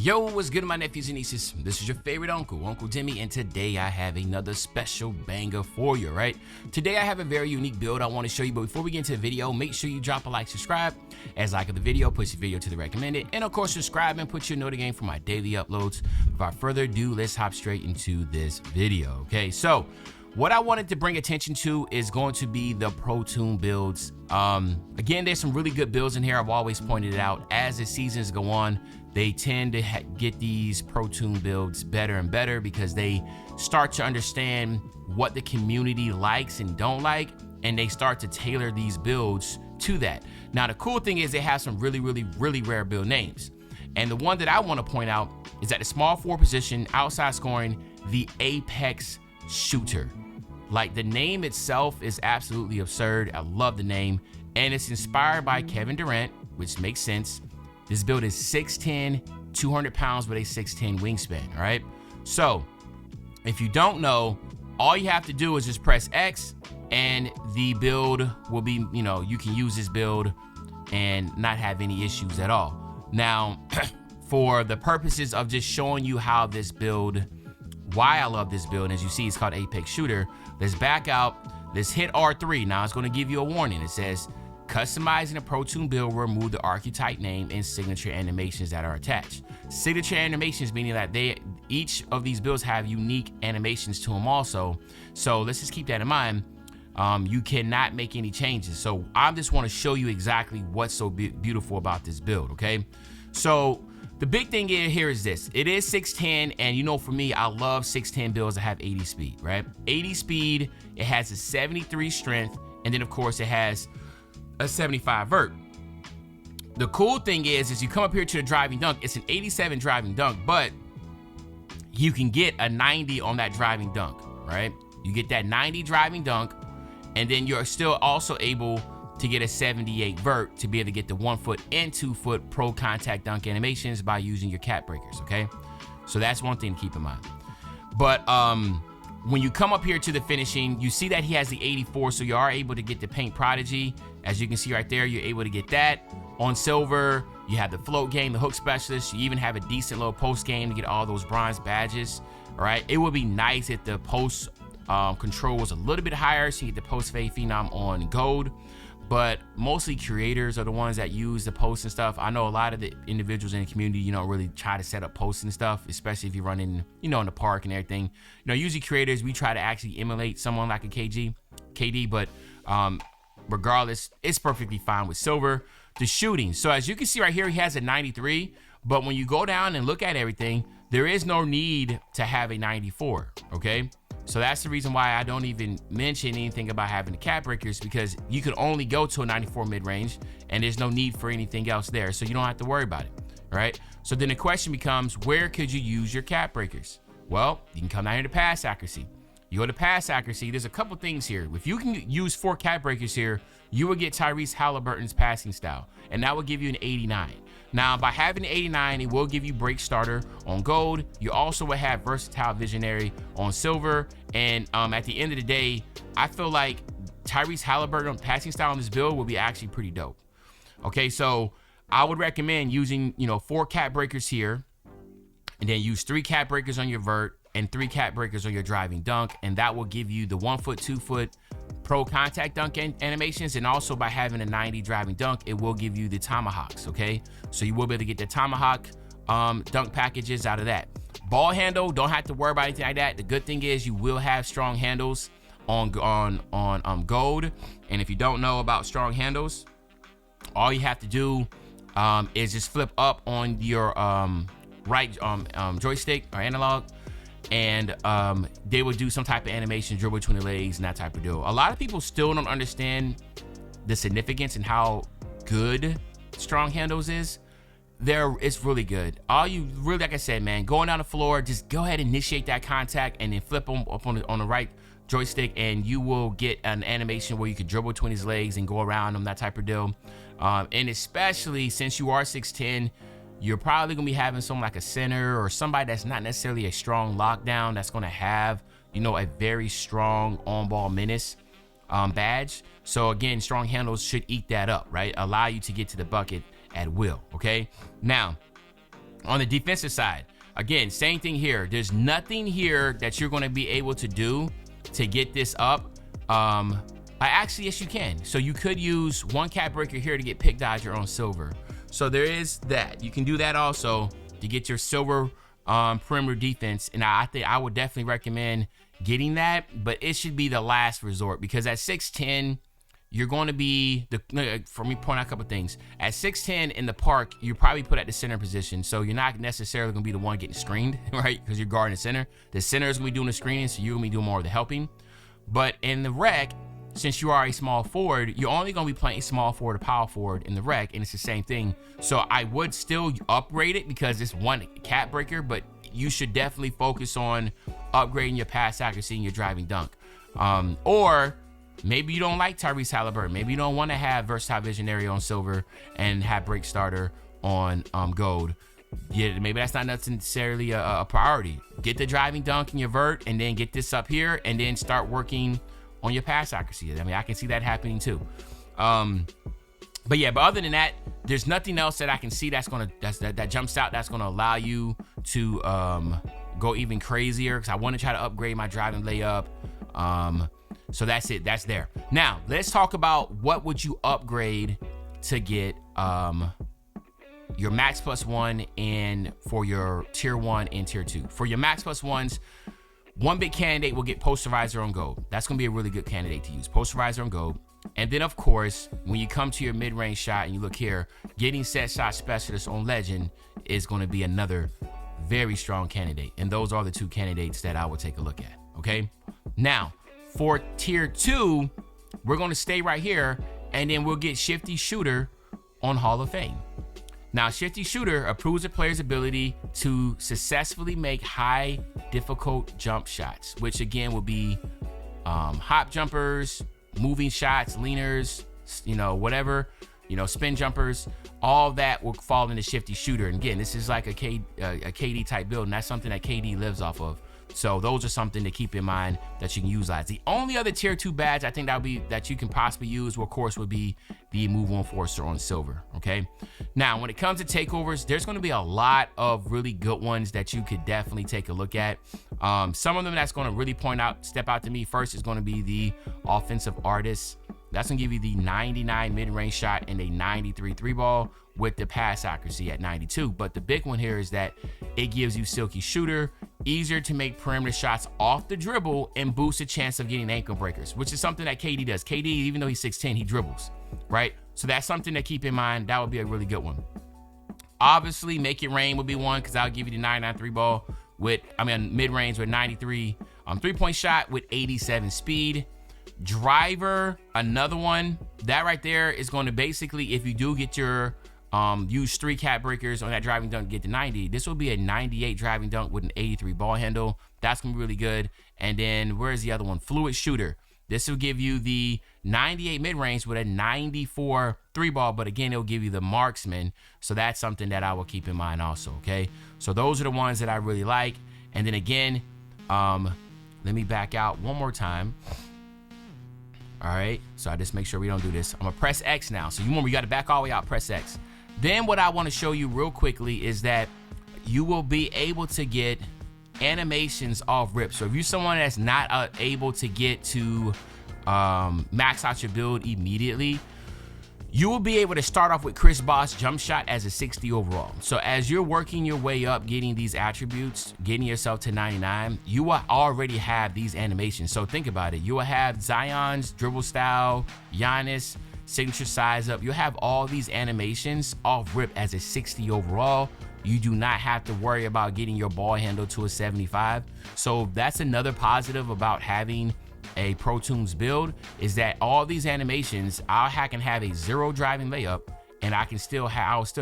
Yo, what's good, my nephews and nieces? This is your favorite uncle, Uncle Demi, and today I have another special banger for you, right? Today I have a very unique build I want to show you, but before we get into the video, make sure you drop a like, subscribe, as like of the video, push the video to the recommended, and of course subscribe and put your notification for my daily uploads. Without further ado, let's hop straight into this video, okay? So, what I wanted to bring attention to is going to be the Pro Toon builds. Again, there's some really good builds in here. I've always pointed it out. As the seasons go on, they tend to get these Pro Toon builds better and better because they start to understand what the community likes and don't like, and they start to tailor these builds to that. Now, the cool thing is they have some really rare build names. And the one that I want to point out is at the small forward position, outside scoring, the Apex Shooter. Like, the name itself is absolutely absurd. I love the name, and it's inspired by Kevin Durant, which makes sense. This build is 6'10", 200 pounds with a 6'10" wingspan, all right? So, if you don't know, all you have to do is just press X, and the build will be, you can use this build and not have any issues at all. Now, for the purposes of just showing you how this build, why I love this build, as you see, it's called Apex Shooter. Let's back out. Let's hit R3. Now, it's going to give you a warning. It says, customizing a Pro Toon build will remove the archetype name and signature animations that are attached. Signature animations meaning that each of these builds have unique animations to them also. So let's just keep that in mind. You cannot make any changes. So I just want to show you exactly what's so beautiful about this build, okay? So the big thing here is this. It is 6'10", and for me, I love 6'10" builds that have 80 speed, right? 80 speed, it has a 73 strength, and then of course it has a 75 vert. The cool thing is you come up here to the driving dunk, it's an 87 driving dunk, but you can get a 90 on that driving dunk, right? You get that 90 driving dunk, and then you're still also able to get a 78 vert to be able to get the 1 foot and 2 foot pro contact dunk animations by using your cap breakers, okay? So that's one thing to keep in mind. But when you come up here to the finishing, you see that he has the 84, so you are able to get the Paint Prodigy. As you can see right there, you're able to get that. On silver, you have the float game, the hook specialist. You even have a decent little post game to get all those bronze badges, all right? It would be nice if the post control was a little bit higher so you get the post fade phenom on gold. But mostly creators are the ones that use the posts and stuff. I know a lot of the individuals in the community, really try to set up posts and stuff, especially if you're running, in the park and everything. Usually creators, we try to actually emulate someone like a KD, but regardless, it's perfectly fine with silver. The shooting. So as you can see right here, he has a 93, but when you go down and look at everything, there is no need to have a 94, okay? So that's the reason why I don't even mention anything about having the cap breakers, because you can only go to a 94 mid-range and there's no need for anything else there. So you don't have to worry about it, right? So then the question becomes, where could you use your cap breakers? Well, you can come down here to pass accuracy. You go to pass accuracy, there's a couple things here. If you can use 4 cap breakers here, you will get Tyrese Halliburton's passing style, and that will give you an 89. Now, by having an 89, it will give you break starter on gold. You also will have versatile visionary on silver. And at the end of the day, I feel like Tyrese Halliburton passing style on this build will be actually pretty dope. Okay, so I would recommend using, 4 cap breakers here, and then use 3 cap breakers on your vert and 3 cap breakers on your driving dunk, and that will give you the 1 foot, 2 foot pro contact dunk animations. And also by having a 90 driving dunk, it will give you the tomahawks, okay? So you will be able to get the tomahawk dunk packages out of that. Ball handle, don't have to worry about anything like that. The good thing is you will have strong handles on gold. And if you don't know about strong handles, all you have to do is just flip up on your right joystick or analog, and they will do some type of animation, dribble between the legs and that type of deal. A lot of people still don't understand the significance and how good strong handles is. It's really good. All you really, like I said, man, going down the floor, just go ahead and initiate that contact and then flip them up on the right joystick, and you will get an animation where you can dribble between his legs and go around them, that type of deal. And especially since you are 6'10", you're probably gonna be having someone like a center or somebody that's not necessarily a strong lockdown that's gonna have, a very strong on-ball menace badge. So again, strong handles should eat that up, right? Allow you to get to the bucket at will, okay? Now, On the defensive side, again, same thing here. There's nothing here that you're going to be able to do to get this up. Actually, yes, you can. So you could use one cat breaker here to get pick dodger on silver. So there is that. You can do that also to get your silver perimeter defense. And I think I would definitely recommend getting that, but it should be the last resort, because at 6'10", you're going to be, for me, point out a couple things. At 6'10" in the park, you're probably put at the center position, so you're not necessarily going to be the one getting screened, right? Because you're guarding the center. The center is going to be doing the screening, so you're going to be doing more of the helping. But in the rec, since you are a small forward, you're only going to be playing small forward or power forward in the rec, and it's the same thing. So I would still upgrade it because it's one cat breaker, but you should definitely focus on upgrading your pass accuracy and your driving dunk. Or maybe you don't like Tyrese Halliburton. Maybe you don't want to have versatile visionary on silver and have break starter on gold. Yeah, maybe that's not necessarily a priority. Get the driving dunk and your vert, and then get this up here, and then start working on your pass accuracy. I mean, I can see that happening too. But yeah, but other than that, there's nothing else that I can see that jumps out that's gonna allow you to go even crazier, because I want to try to upgrade my driving layup. So that's it. That's there. Now let's talk about what would you upgrade to get your max +1 and for your tier 1 and tier 2. For your max +1s, one big candidate will get Posterizer on gold. That's going to be a really good candidate to use. Posterizer on gold. And then, of course, when you come to your mid-range shot and you look here, getting set shot specialist on legend is going to be another very strong candidate. And those are the two candidates that I would take a look at. Okay. Now, for tier 2, we're going to stay right here, and then we'll get Shifty Shooter on Hall of Fame. Now, Shifty Shooter improves a player's ability to successfully make high difficult jump shots, which again will be hop jumpers, moving shots, leaners, whatever, spin jumpers. All that will fall into Shifty Shooter. And again, this is like a KD type build, and that's something that KD lives off of. So those are something to keep in mind that you can utilize. The only other tier 2 badge I think that you can possibly use, of course, would be the Move Enforcer on silver. Okay. Now, when it comes to takeovers, there's going to be a lot of really good ones that you could definitely take a look at. Some of them that's going to really step out to me first is going to be the Offensive Artist. That's going to give you the 99 mid-range shot and a 93 3-ball with the pass accuracy at 92. But the big one here is that it gives you Silky Shooter, easier to make perimeter shots off the dribble, and boosts the chance of getting ankle breakers, which is something that KD does. KD, even though he's 6'10", he dribbles, right? So that's something to keep in mind. That would be a really good one. Obviously, Make It Rain would be one, because I'll give you the 99 3-ball mid-range with 93 3-point shot with 87 speed. Driver, another one. That right there is going to basically, if you do get your use 3 cat breakers on that driving dunk to get to 90, this will be a 98 driving dunk with an 83 ball handle. That's gonna be really good. And then where's the other one? Fluid Shooter. This will give you the 98 mid-range with a 94 3-ball, but again, it'll give you the marksman. So that's something that I will keep in mind also. Okay, so those are the ones that I really like. And then again, let me back out one more time. All right, so I just make sure we don't do this. I'm gonna press X now. So you remember, you got to back all the way out, press X. Then what I want to show you real quickly is that you will be able to get animations off rip. So if you're someone that's not able to get to max out your build immediately, you will be able to start off with Chris Bosh jump shot as a 60 overall. So as you're working your way up, getting these attributes, getting yourself to 99, you will already have these animations. So think about it. You will have Zion's dribble style, Giannis, signature size up. You'll have all these animations off rip as a 60 overall. You do not have to worry about getting your ball handle to a 75. So that's another positive about having a Pro Tools build, is that all these animations, I can have a 0 driving layup, and I'll still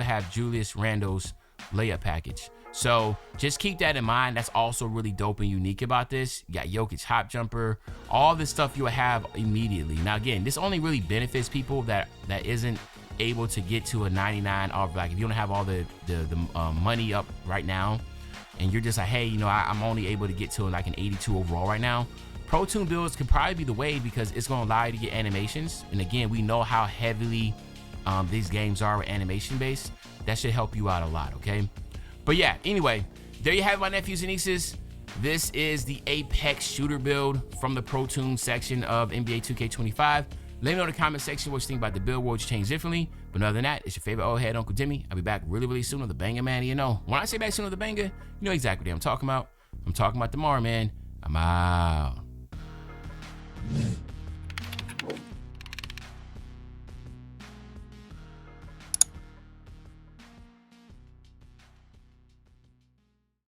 have Julius Randle's layup package. So just keep that in mind. That's also really dope and unique about this. You got Jokic hop jumper, all this stuff you'll have immediately. Now again, this only really benefits people that isn't able to get to a 99 off. Like if you don't have all the money up right now, and you're just like, hey, I'm only able to get to like an 82 overall right now, Pro Tools builds could probably be the way, because it's going to allow you to get animations. And again, we know how heavily these games are animation based. That should help you out a lot, okay? But yeah, anyway, there you have it, my nephews and nieces. This is the Apex shooter build from the Pro Tools section of NBA 2K25. Let me know in the comment section what you think about the build, what you change differently. But other than that, it's your favorite old head, Uncle Demi. I'll be back really soon on the Banger Man. You know, when I say back soon on the Banger, you know exactly what I'm talking about. I'm talking about tomorrow, man. I'm out.